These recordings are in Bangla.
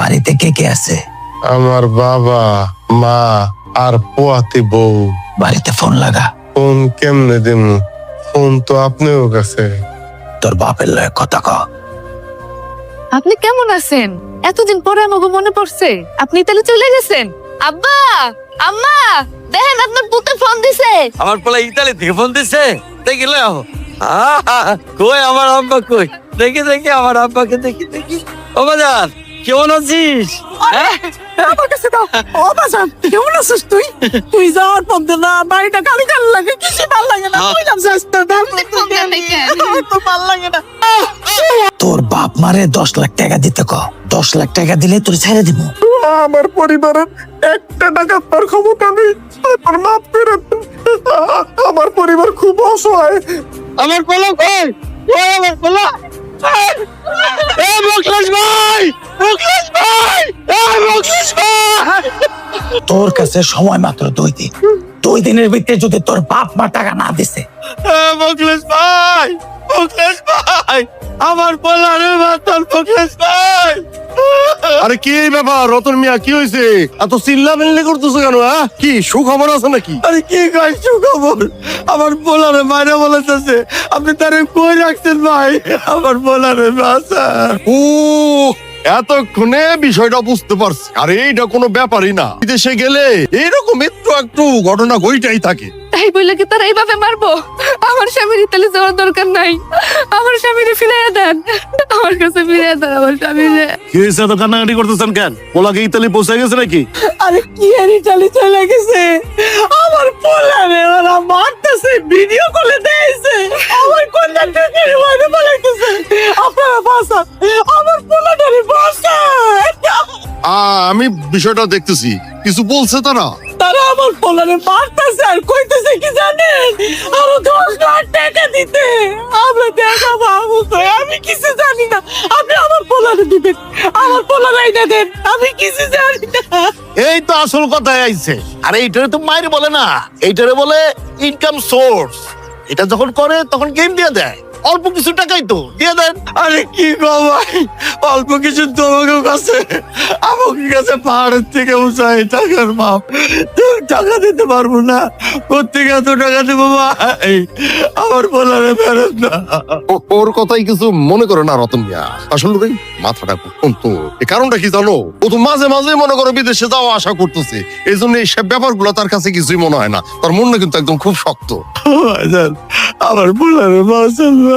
বাড়িতে কে কে আছে? আমার বাবা, মা আর পোয়াতি বউ। বাড়িতে ফোন লাগা। ফোন কেমনে দিমু? ফোন তো আপনার কাছে। তোর বাপের লয়ে কথা ক। আপনি কেমন আছেন? এতদিন পরে আমাকে মনে পড়ছে। আপনি তাহলে চলে গেছেন? আব্বা, আম্মা, দেখেন আপনার পুতে ফোন দিছে। আমার পোলা ইতালি থেকে ফোন দিছে। দেখি লো কই আমার আব্বা কই? দেখি দেখি আমার আব্বাকে দেখি দেখি। ও বাজার কেমন আছিস? আমার কাছে দাও। ও বাজান, কেমন আছিস তুই? তুই যাওয়ার পর না বাড়িটা খালি খালি লাগে, কিছু ভাল লাগে না। তুই না যাস না, তো ভাল লাগে না। তোর বাপ মারে 10 লাখ টাকা দিতে ক। 10 লাখ টাকা দিলে তোর ছেড়ে দিব। আমার পরিবারের একটা টাকা তার ক্ষমতা নেই। আমার মাফ করে দেন। আমার পরিবার খুব অসহায়। আমার পোলা কই? কই আমার পোলা? এ মুখলেশ ভাই! মুখলেশ ভাই! এ মুখলেশ ভাই! তোর কাছে সময় মাত্র 2 দিন। 2 দিনের ভিতরে যদি তোর বাপ মা টাকা না দিছে, মুখলেশ ভাই! মুখলেশ ভাই! আমার পোলা রে মাতাল মুখলেশ ভাই! আরে কি ব্যাপার রতন মিয়া, কি হয়েছে? এত চিল্লামিল্লি করতেছো কেন? কি সুখবর আছে নাকি? আরে কি কই সুখবর? আমার পোলারে মাইরা বলেছে। আপনি তারে কই রাখছেন ভাই? আমার পোলারে বাঁচা। ও এতক্ষণে বিষয়টা বুঝতে পারছি। আরে এইটা কোনো ব্যাপারই না। বিদেশে গেলে এইরকম একটু ঘটনা ঘটেই থাকে। তাই বলে কি তারা এইভাবে মারবো? আমার স্বামীর ইতালি যাওয়ার দরকার নাই। আমার স্বামীরে ফিরিয়ে দেন। আমার কাছে ফিরিয়ে দেন আমার স্বামীরে। কি হয়েছে? এত কান্নাকাটি করতেছেন কেন? পোলাকে ইতালি পৌঁছে গেছে নাকি? আরে কি আর ইটালি চলে গেছে? আমার পোলারে ওরা মারতেছে, ভিডিও কলে দিয়েছে। আমার কন্যাটাকে রিওয়ার্ডে বলাইতেছে। আপনারা বাঁচান, আমার পোলাটারে বাঁচান। আমি বিষয়টা দেখতেছি। কিছু বলছে তারা? তারা আমার পোলারে মারতেছে আর কইতেছে কি জানেন? আরো 10 লাখ টাকা দিতে। আমরা দেখা বাবু কই, আমি কিছু জানি না। আপনি আমার পোলারে দিবেন, আমার পোলারে আইনা দেন। আমি কিছু জানি না। এই তো আসল কথায় আইছে। আরে এইটারে তো মায়ের বলে না, এইটারে বলে ইনকাম সোর্স। এটা যখন করে তখন গেম দিয়ে দেয়। অল্প কিছু টাকাই তো দিয়ে দেন। আরে কি গো ভাই, অল্প কিছু তোমাকে কাছে, আমাকে কাছে পাহাড়ের থেকে উঁচাই টাকার মাপ। টাকা দিতে পারবো না। কোথেকে এত টাকা দেবো ভাই? আমার বলারে ফেরত না। ওর কথাই কিছু মনে করে না রতন মিয়া। আসলে ভাই মাথাটা কোন তো, এই কারণটা কি জানো? ও তো মাঝে মাঝে মনে করো বিদেশে যাওয়া আশা করতেছে। এই জন্য এইসব ব্যাপারগুলো তার কাছে কিছুই মনে হয় না। তার মনটা কিন্তু একদম খুব শক্ত। ভাইজান, আমার বলারে বাঁচান ভাই।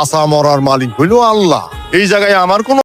আশা মরার মালিক হইল আল্লাহ। এই জায়গায় আমার কোনো